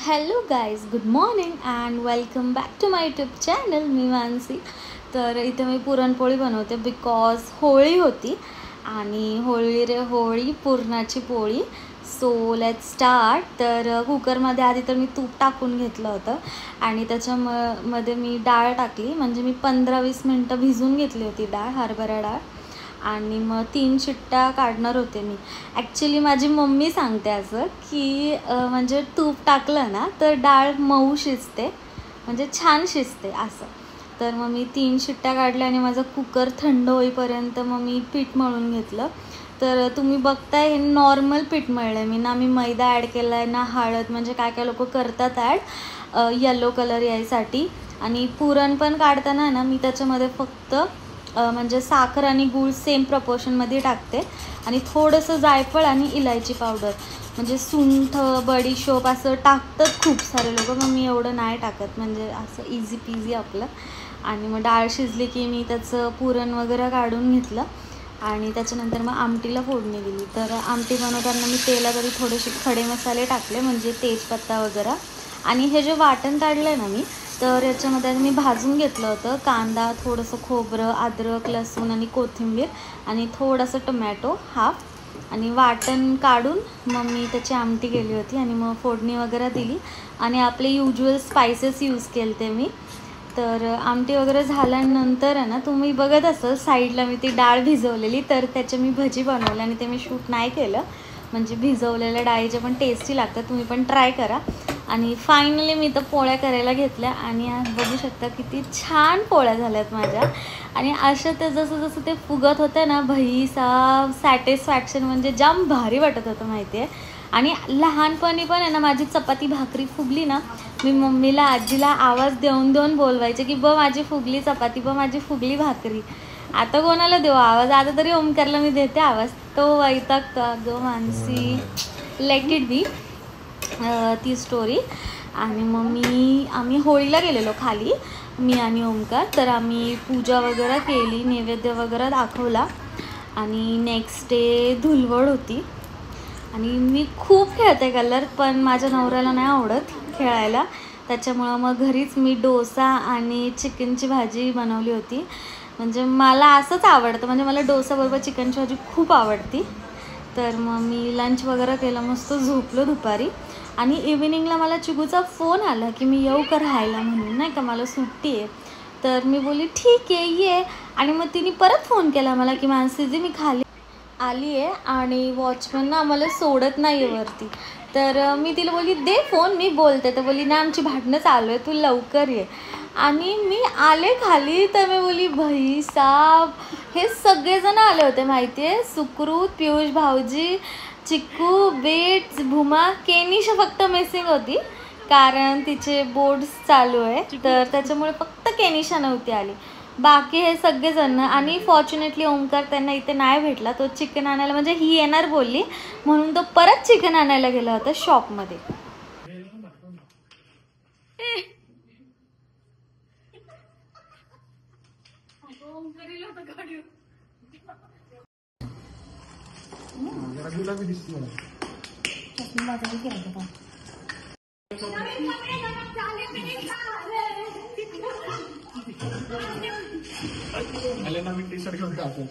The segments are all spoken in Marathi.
Hello guys, good morning and welcome back to my YouTube channel. मी मानसी. तर इथे मी पुरणपोळी बनवते बिकॉज होळी होती आणि होळी रे होळी पुरणाची पोळी. So let start. तर कुकरमध्ये आधी तर मी तूप टाकून घेतलं होतं आणि त्याच्यामध्ये मी डाळ टाकली. म्हणजे मी 15-20 मिनटं भिजून घेतली होती डाळ, हरभरा डाळ. आणि मग 3 शिट्ट्या काढणार होते मी. ॲक्च्युली माझी मम्मी सांगते असं की म्हणजे तूप टाकलं ना तर डाळ मऊ शिजते, म्हणजे छान शिजते असं. तर मग मी 3 शिट्ट्या काढल्या आणि माझा कुकर थंड होईपर्यंत मग मी पीठ मळून घेतलं. तर तुम्ही बघताय हे नॉर्मल पीठ मळलं आहे मी, ना मी मैदा ॲड केला आहे ना हळद. म्हणजे काय काय लोक करतात ॲड येलो कलर यायसाठी. आणि पुरण पण काढताना ना मी त्याच्यामध्ये फक्त म्हणजे साखर आणि गूळ सेम प्रपोर्शनमध्ये टाकते आणि थोडंसं जायफळ आणि इलायची पावडर, म्हणजे सुंठ बडीशोप असं टाकतात खूप सारे लोक. मग मी एवढं नाही टाकत, म्हणजे असं इझी पीझी आपलं. आणि मग डाळ शिजली की मी त्याचं पुरण वगैरे काढून घेतलं आणि त्याच्यानंतर मग आमटीला फोडणी दिली. तर आमटी बनवताना मी तेलात आधी थोडेसे खडे मसाले टाकले, म्हणजे तेजपत्ता वगैरे. आणि हे जे वाटण काढलं आहे ना मी, तर याच्यामध्ये मी भाजून घेतलं होतं कांदा, थोडंसं खोबरं, अद्रक, लसूण आणि कोथिंबीर आणि थोडंसं टोमॅटो हाफ. आणि वाटण काढून मग मी त्याची आमटी केली होती आणि मग फोडणी वगैरे दिली आणि आपले युज्युअल स्पायसेस यूज केले ते मी. तर आमटी वगैरे झाल्यानंतर आहे ना, तुम्ही बघत असाल साईडला मी ती डाळ भिजवलेली, तर त्याचे मी भजी बनवले आणि ते मी शूट नाही केलं. म्हणजे भिजवलेल्या डाळीचे पण टेस्टी लागतात, तुम्ही पण ट्राय करा. आणि फायनली मी तर पोळ्या करायला घेतल्या आणि आज बघू शकता किती छान पोळ्या झाल्यात माझ्या. आणि अशा ते जसं जसं ते फुगत होतं ना, भईसा सॅटिस्फॅक्शन, म्हणजे जाम भारी वाटत होतं माहिती आहे. आणि लहानपणी पण आहे ना, माझी चपाती भाकरी फुगली ना, मी मम्मीला आजीला आवाज देऊन देऊन बोलवायचे की ब माझी फुगली चपाती, ब माझी फुगली भाकरी. आता कोणाला देऊ आवाज? आता तरी ओमकारला मी देते आवाज. तो वैतागतो गं मानसी, लेट इट बी. ती स्टोरी. आणि मग आम्ही होळीला गेलेलो खाली, मी आणि ओमकार. तर आम्ही पूजा वगैरे केली, नैवेद्य वगैरे दाखवला आणि नेक्स्ट डे धुलवड होती. आणि मी खूप खेळते कलर, पण माझ्या नवऱ्याला नाही आवडत खेळायला. त्याच्यामुळं मग घरीच मी डोसा आणि चिकनची भाजी बनवली होती. म्हणजे मला असंच आवडतं, म्हणजे मला डोसाबरोबर चिकनची भाजी खूप आवडती. तर मग मी लंच वगैरे केलं, मस्त झोपलो दुपारी. आणि इव्हिनिंगला मला चिकूचा फोन आला की मी येऊ का राहायला म्हणून, नाही का, मला सुट्टी आहे. तर मी बोलली ठीक आहे ये. आणि मग तिने परत फोन केला मला की मानसीजी मी खाली आली आहे आणि वॉचमॅन ना आम्हाला सोडत नाही आहे वरती. तर मी तिला बोलली दे फोन, मी बोलते. तर बोलली ना आमची भांडणं चालू आहे, तू लवकर ये. आणि मी आले खाली तर मी बोलली भाई साब, हे सगळेजण आले होते माहिती आहे. सुकृत, पियुष भाऊजी, चिक्कू, बेट्स, भूमा, केनिशा फक्त मिसिंग होती कारण तिचे बोर्ड्स चालू आहे, तर त्याच्यामुळे फक्त केनिशा नव्हती आली. बाकी हे सगळेजण. आणि फॉर्च्युनेटली ओमकार त्यांना इथे नाही भेटला. तो चिकन आणायला, म्हणजे ही येणार बोलली म्हणून तो परत चिकन आणायला गेला होता शॉपमध्ये. नवीन टी शर्ट घेऊन जातो.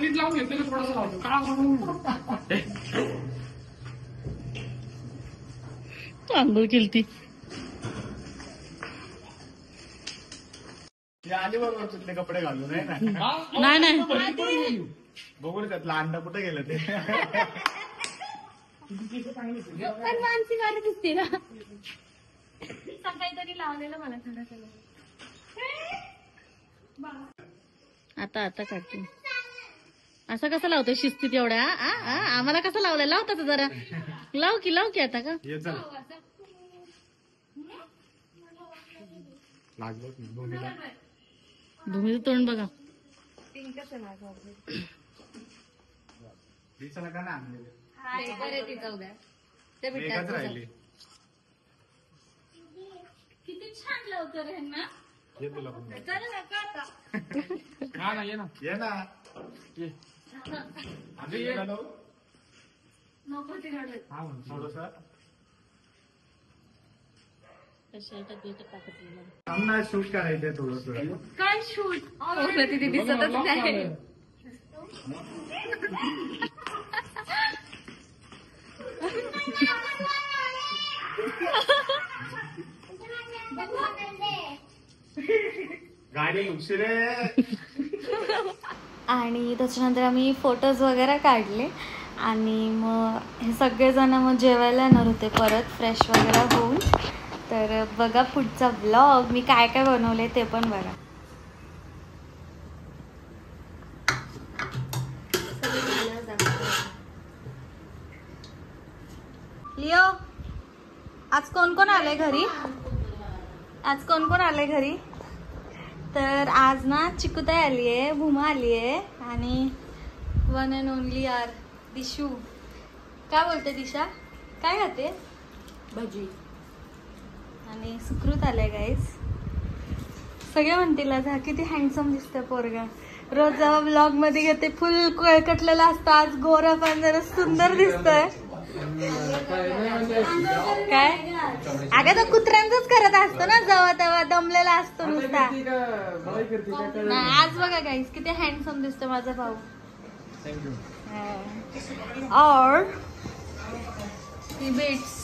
नीट लावून घेतलं थोडंसं आंघोळ केलती आली बरोबर तुझे कपडे घालून आहे ना. नाही नाही बघून त्यातला अंडा कुठे गेलं ते. मानसी गाडी दिसते ना, सकाळी तरी लावलेलं मला थोडं. आता आता काढते. असं कसं लावतो शिस्तीत एवढ्या? आम्हाला कसं लावलं? लावतात जरा, लाव की आता का भूमीचं तोंड बघा. ये तुला पण हा ना, ये ना, ये ना, ये आधी ये नको हा थोडस आम्हाला शूट करायचंय थोडस. काय शूट तिथे दिसतच नाही. गाडी उशिरे. आणि त्याच्यानंतर आम्ही फोटोज वगैरे काढले आणि मग हे सगळेजण मग जेवायला येणार होते परत फ्रेश वगैरे होऊन. तर बघा पुढचा ब्लॉग, मी काय काय बनवले ते पण बघा. लिओ, आज कोण कोण आलंय घरी? आज कोण कोण आलंय घरी? तर आज ना चिकुताई आली आहे, भूमा आली आहे आणि one and only R Dishu. काय बोलते दिशा? काय खाते? भजी. आणि सुकृत आलंय गाईस. सगळे म्हणतील आज हा किती हँडसम दिसतोय पोरगा. रोज जेव्हा ब्लॉग मध्ये घेते फुल कटलेला असतं, आज गोरा पण जरा सुंदर दिसतोय. काय अगं तो कुत्र्यांचंच करत असतो ना, जेव्हा तेव्हा दमलेला असतो नुसता. नाही आज बघा गाईस किती हँडसम दिसतो माझा भाऊ. और बिट्स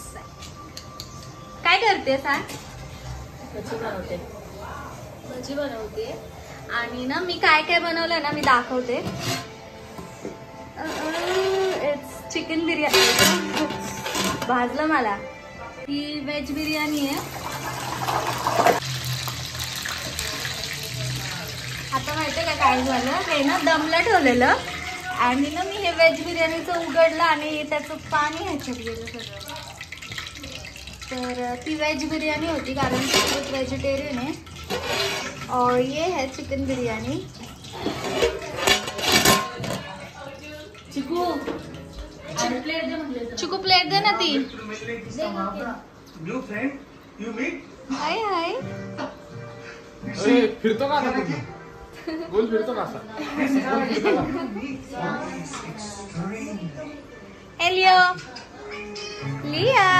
काय करते सांग? भजी बनवते. आणि ना मी काय काय बनवलंय ना मी दाखवते. It's chicken biryani. भाजलं मला. ही व्हेज बिर्याणी आहे. आता माहितीये का काय झालं, हे ना दमला ठेवलेलं आणि ना मी हे व्हेज बिर्याणीचं उघडलं आणि त्याचं पाणी ह्याच्यात गेलं सगळं. तर ती व्हेज बिर्याणी होती कारण सगळं व्हेजिटेरियन आहे. और ये है चिकन बिर्याणी. चिकू चिकू प्लेट दे ना ती. हाय हाय. फिरतो का गोल फिरतो का? एलियो लिया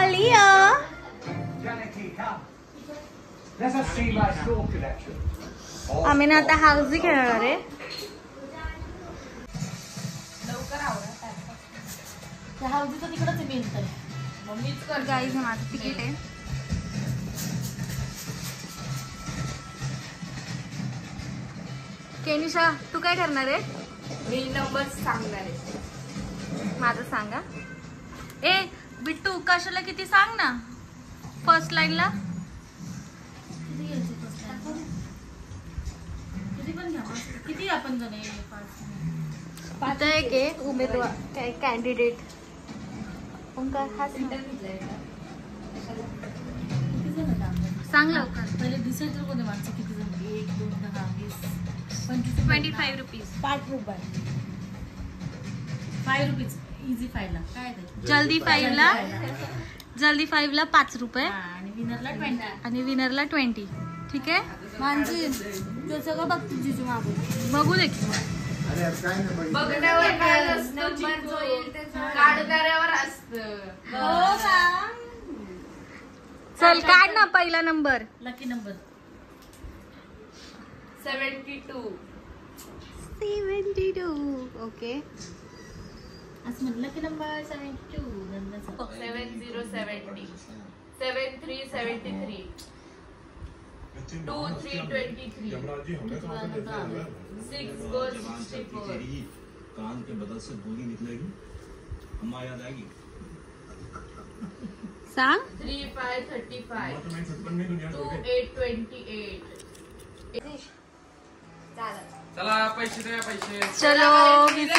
अलिया. आम्ही ना आता हाऊसी खेळणार आहे. हाऊसीचं तिकडच आहे. गाईज माझं तिकीट आहे. केनिशा तू काय करणार आहे? मी नंबर सांगणार आहे. माझं सांगा. ए बिट्टू कशाला किती सांग ना. फर्स्ट लाईनला किती आपण जण आता एक आहे उमेदवार काय कॅन्डिडेट ओंकार हा सांग लवकर. पहिले दिसायचं कोणी माणसं किती जण? 1 2 10 20 25 रुपीज. 5 रुपये 5 रुपीज इझी फायला काय ते जल्दी फाईव्हला 5 रुपये आणि विनरला 20. आणि विनरला 20. ठीक आहे मानसी तो सगळं बघते जिजू मागून. बघू दे की बघण्यावर काय नसतं, जो येईल त्याचं काढणाऱ्यावर असतं. हो का? चल काढ ना पहिला नंबर. Lucky number 72. ओके असं म्हटलं की नंबर 72. 7070 7373 2323 6 goes 64. कान के बदल से बोली निकलेगी, अम्मा याद आएगी. सांग. 3535 2828. चला पैसे द्या पैसे. चलो 20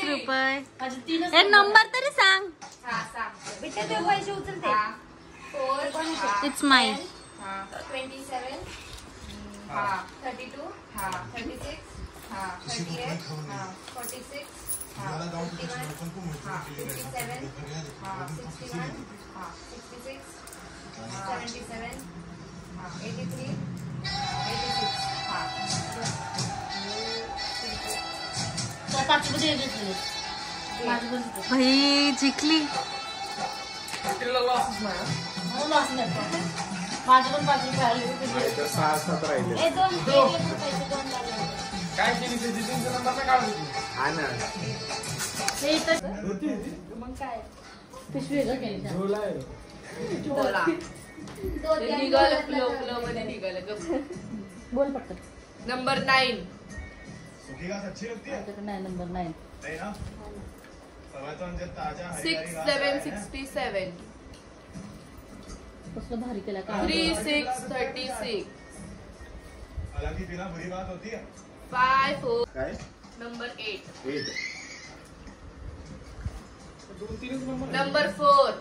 रुपये. माझे 3 ए नंबर तरी सांग. हा सांग. बेटा ते पैसे उचलते. 4 इट्स माय. 27 32 36 38 46 51 57 61 66 77 हाँ 83 86 हाँ पाचमध्ये घेतले माझं पण भाई जिंकली. लॉस नाही माझं पण 5 रुपये आले. 6-7 राहिले. ए, दोन पैसे दोन लागले. काय केली ते जितीनचा नंबर नाही काढून हा ना हे इथं मग काय पिशवी वेगळं केली त्या. बोला निघालं फ्लो मध्ये निघालं बोल पटकन. नंबर 9 अच्छी लगती है माझ्याकडे नाही नंबर 9. नहीं ना सर्वात ताजा 6767 कसलं भारी केला का 3636 हालांकि बिना बुरी बात होती है 54 काय नंबर 8 8 नंबर 4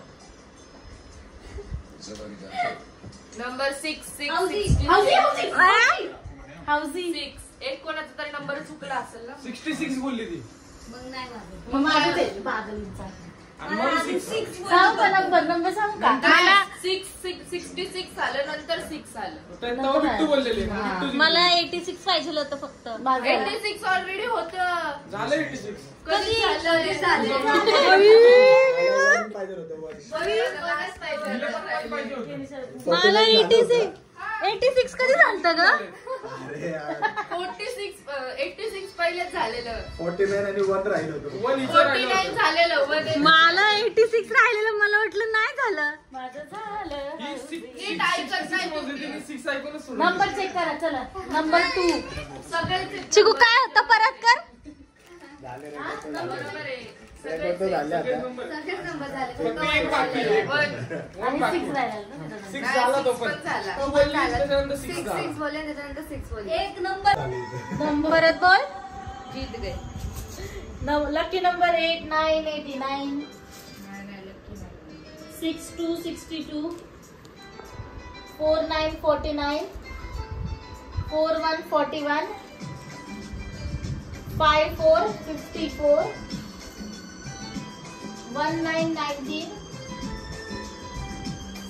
नंबर 6 हाऊसी 6 एक कोणाचा तरी नंबर चुकला असेल ना 66 बोलली ती मग नाही माझं. मग माझं ते बादलीचा आणि मला 6 सांग का नंबर सांग का मला 66 आलं नंतर 6 आलं तेव्हा बिट्टू बोललेली मला 86 पाहिजे होतं फक्त. माझं 86 ऑलरेडी होतं झालं 86 कधी झालं मला 86 कधी झालं ग? 86 पहिलेच झालेलं 49 आणि 1 राहिलं होतं 49 झालेलं मला 86 राहिलेलं, मला वाटलं नाही झालं. माझं झालं नीट ऐकत नाही तुम्ही. नंबर चेक करा चला. नंबर 2 सगळ्यांचे चिकू काय होतं परत कर. बरोबर आहे रेकॉर्ड तर झाले आता सगळेच नंबर झाले फक्त एक बाकी आहे. आणि 6 राहिला ना. 6 झाला तो पण झाला तो बोलली त्याच्यानंतर 6 झाला 6 बोलले त्याच्यानंतर 6 बोलले एक नंबर परत बोल. जीत गए लकी नंबर 8 989 6262 4949 4141 5454 1919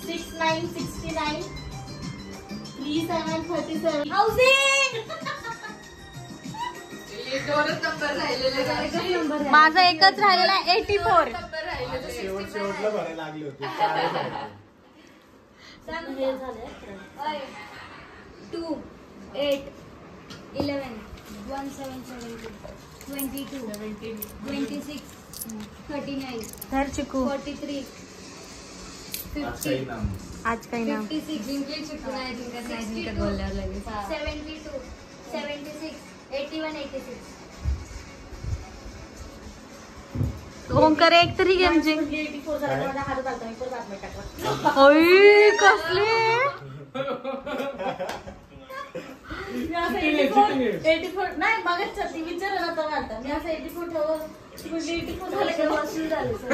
6969 3737 हाऊसिंग. ये दोनच नंबर राहिलेले नंबर आहे. माझा एकच राहिलेला आहे 84. नंबर राहिलेले शेवटला भरायला लागले होते 4 हे झालंय. 2 8 11 1772 22 26 39 धर चिकू 43 50 आज काही नाम 56 जिंकले चुकून आहे जिंकत नाही जिंकत बोलल्यावर लगेच 72 76 81 86 ओंकार एक तरी गेम जिंक. 84 झालं. माझा हात झालता. मी परत आतमध्ये टाकला. होय कसले मी असं 84 नाही मगाच ती विचारलं ना तेव्हा आता मी असं 84 ठेवलं. ती म्हणली 84 झालं का वसूल झालं सर.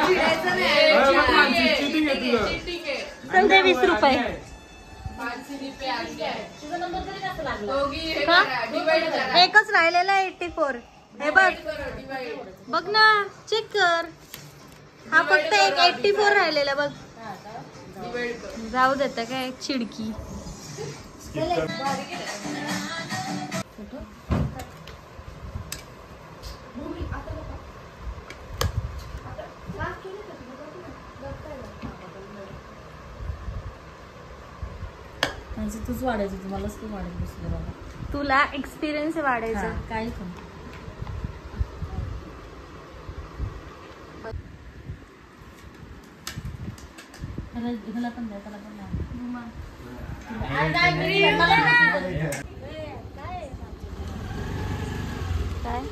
चिडायचं नाही cheating आहे तुझं. चिटिंग आहे चल दे 20 रुपये. मानसीने पे आ गया है तुझा नंबर तरी जास्त लागला. दोघी हे का? करा डिवाइड करा एकच राहिलेला आहे 84. हे बघ डिवाइड बघ ना चेक कर. हा फक्त एक 84 राहिलेला बघ. हा का? डिवाइड कर जाऊ देता काय चिडकी. म्हणजे तूच वाढायचं तुम्हालाच तू वाढायचं दुसरं बाबा. तुला एक्सपिरियन्स वाढायचा. हा, काही पण ह्याला पण द्या त्याला पण द्या. काय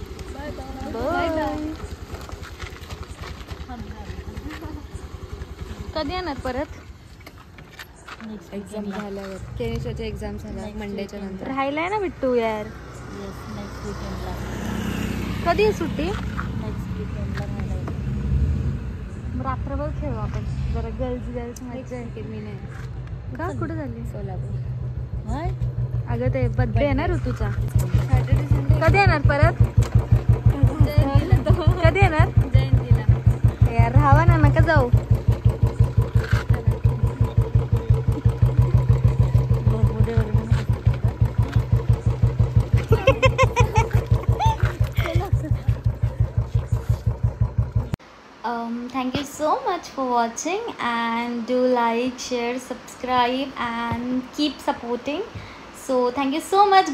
कधी येणार परत? एक्झाम झाल्यावर केनिशाची एक्झाम झाल्या मंडेच्या नंतर राहिलाय ना बिट्टू यार. नेक्स्ट वीकेंडला कधी आहे सुट्टी? नेक्स्ट वीकेंडला राहिला. रात्रभर खेळू आपण जरा गर्ल्स मज्जा आहे. मी नाही का कुठे झाली? सोलापूर हाय अगं ते बर्थडे आहे ना ऋतूचा. सॅटर्डे संडे कधी येणार परत? कधी येणार? जयंतीला यार राहावा ना नका जाऊ. Thank you so much for watching, and do like, share, subscribe, and keep supporting. So thank you so much.